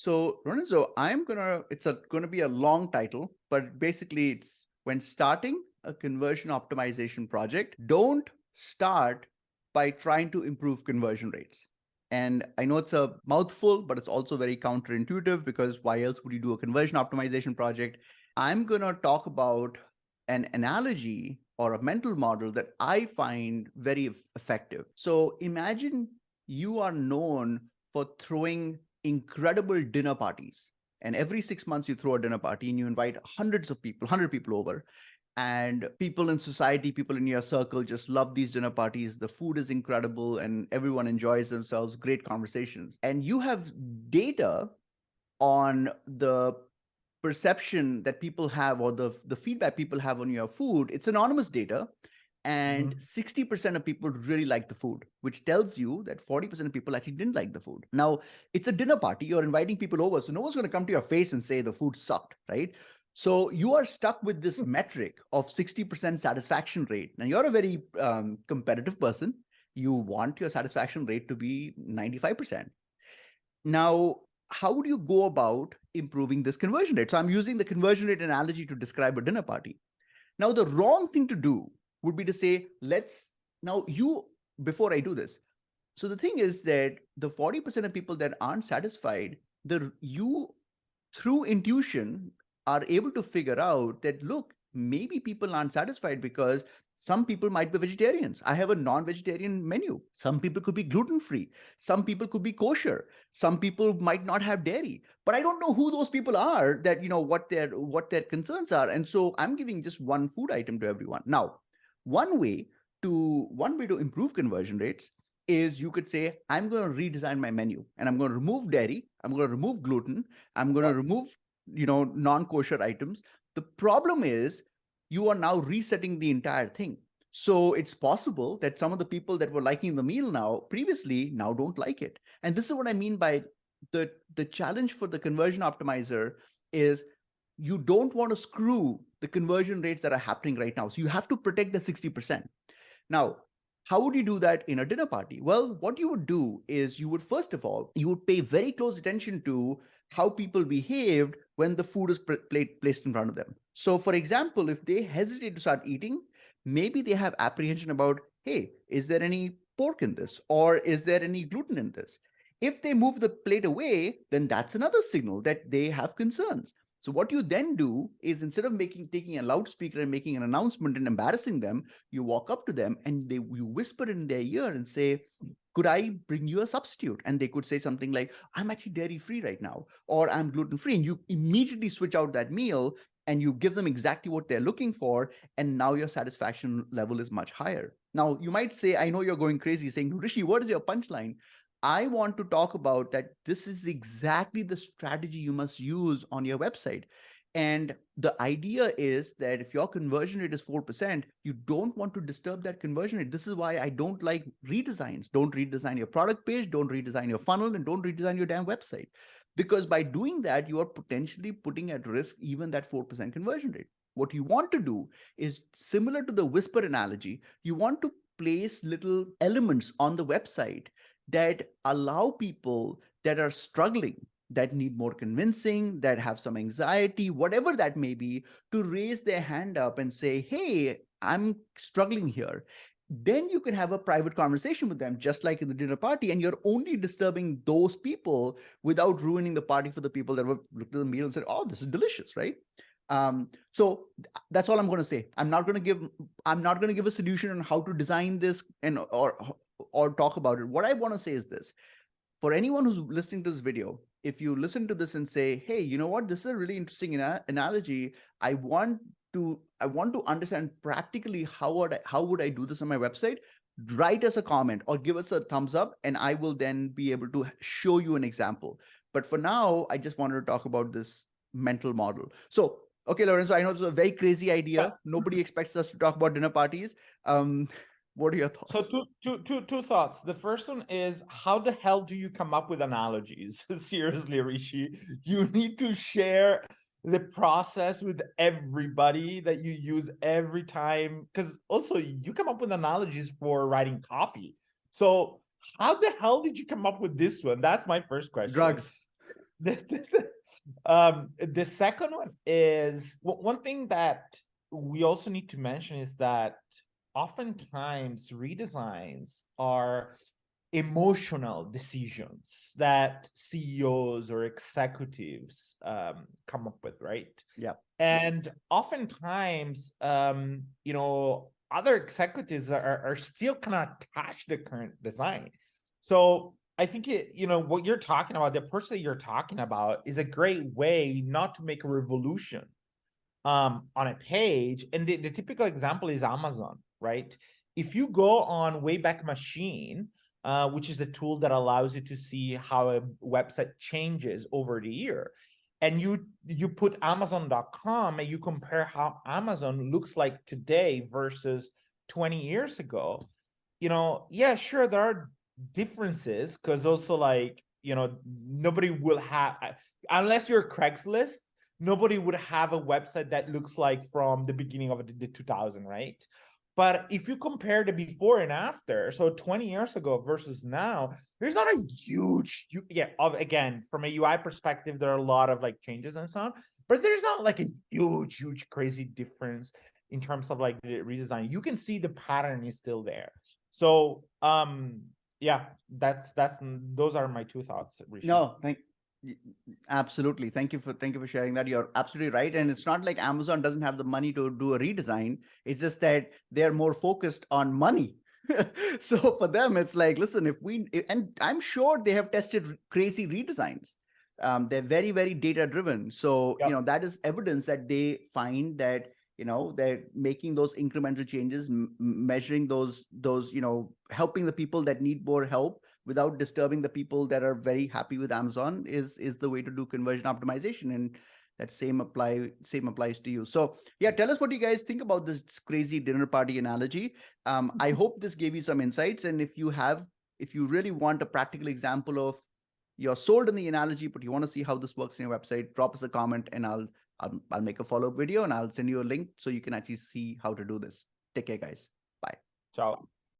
So Lorenzo, it's gonna be a long title, but basically it's when starting a conversion optimization project, don't start by trying to improve conversion rates. And I know it's a mouthful, but it's also very counterintuitive because why else would you do a conversion optimization project? I'm gonna talk about an analogy or a mental model that I find very effective. So imagine you are known for throwing incredible dinner parties. And every 6 months, you throw a dinner party and you invite hundreds of people, 100 people over. And people in society, people in your circle just love these dinner parties. The food is incredible and everyone enjoys themselves, great conversations. And you have data on the perception that people have or the feedback people have on your food. It's anonymous data, and 60% of people really like the food, which tells you that 40% of people actually didn't like the food. Now, it's a dinner party, you're inviting people over, so no one's going to come to your face and say the food sucked, right? So you are stuck with this metric of 60% satisfaction rate. Now, you're a very competitive person. You want your satisfaction rate to be 95%. Now, how would you go about improving this conversion rate? So I'm using the conversion rate analogy to describe a dinner party. Now, the wrong thing to do would be to say, before I do this. So the thing is that the 40% of people that aren't satisfied, through intuition, are able to figure out that, look, maybe people aren't satisfied because some people might be vegetarians. I have a non-vegetarian menu. Some people could be gluten-free. Some people could be kosher. Some people might not have dairy. But I don't know who those people are, that what their concerns are. And so I'm giving just one food item to everyone. Now, one way to improve conversion rates is you could say, I'm going to redesign my menu and I'm going to remove dairy, I'm going to remove gluten, I'm going to remove non-kosher items. The problem is you are now resetting the entire thing. So it's possible that some of the people that were liking the meal previously now don't like it. And this is what I mean by the challenge for the conversion optimizer is you don't want to screw the conversion rates that are happening right now. So you have to protect the 60%. Now, how would you do that in a dinner party? Well, what you would do is first of all, you would pay very close attention to how people behaved when the food is placed in front of them. So, for example, if they hesitate to start eating, maybe they have apprehension about, hey, is there any pork in this? Or is there any gluten in this? If they move the plate away, then that's another signal that they have concerns. So what you then do is, instead of taking a loudspeaker and making an announcement and embarrassing them, you walk up to them and you whisper in their ear and say, could I bring you a substitute? And they could say something like, I'm actually dairy free right now, or I'm gluten free. And you immediately switch out that meal and you give them exactly what they're looking for. And now your satisfaction level is much higher. Now, you might say, I know you're going crazy saying, Rishi, what is your punchline? I want to talk about that this is exactly the strategy you must use on your website. And the idea is that if your conversion rate is 4%, you don't want to disturb that conversion rate. This is why I don't like redesigns. Don't redesign your product page, don't redesign your funnel, and don't redesign your damn website. Because by doing that, you are potentially putting at risk even that 4% conversion rate. What you want to do is similar to the whisper analogy. You want to place little elements on the website that allow people that are struggling, that need more convincing, that have some anxiety, whatever that may be, to raise their hand up and say, hey, I'm struggling here. Then you can have a private conversation with them, just like in the dinner party, and you're only disturbing those people without ruining the party for the people that were looked at the meal and said, oh, this is delicious, right? So that's all I'm going to say. I'm not going to give a solution on how to design this or talk about it. What I want to say is this: for anyone who's listening to this video, if you listen to this and say, hey, you know what, this is a really interesting analogy. I want to understand practically how would I do this on my website. Write us a comment or give us a thumbs up, and I will then be able to show you an example. But for now, I just wanted to talk about this mental model. So, okay, Lorenzo, I know it's a very crazy idea. Nobody expects us to talk about dinner parties. What are your thoughts? So two thoughts. The first one is, how the hell do you come up with analogies? Seriously, Rishi, you need to share the process with everybody that you use every time, because also you come up with analogies for writing copy. So how the hell did you come up with this one? That's my first question. Drugs. The second one is one thing that we also need to mention is that oftentimes redesigns are emotional decisions that CEOs or executives come up with, right? Yeah. And oftentimes, other executives are still kind of attached to the current design. So I think what you're talking about, the approach that you're talking about, is a great way not to make a revolution on a page. And the typical example is Amazon, right? If you go on Wayback Machine, which is the tool that allows you to see how a website changes over the year, and you put Amazon.com and you compare how Amazon looks like today versus 20 years ago, yeah, sure, there are differences, because also, like, nobody will have, unless you're Craigslist, nobody would have a website that looks like from the beginning of the 2000, right? But if you compare the before and after, so 20 years ago versus now, there's not a huge, again, from a UI perspective, there are a lot of like changes and so on, but there's not like a huge, crazy difference in terms of like the redesign. You can see the pattern is still there. So, yeah, those are my two thoughts, Rishi. No, absolutely. Thank you for sharing that. You're absolutely right. And it's not like Amazon doesn't have the money to do a redesign. It's just that they're more focused on money. So for them, it's like, listen, and I'm sure they have tested crazy redesigns. They're very, very data driven. So, Yep. that is evidence that they find that, they're making those incremental changes, measuring those, helping the people that need more help without disturbing the people that are very happy with Amazon is the way to do conversion optimization. And that same applies to you. So yeah, tell us what you guys think about this crazy dinner party analogy. I hope this gave you some insights. And if you really want a practical example of you're sold in the analogy, but you want to see how this works in your website, drop us a comment and I'll make a follow-up video and I'll send you a link so you can actually see how to do this. Take care, guys. Bye. Ciao.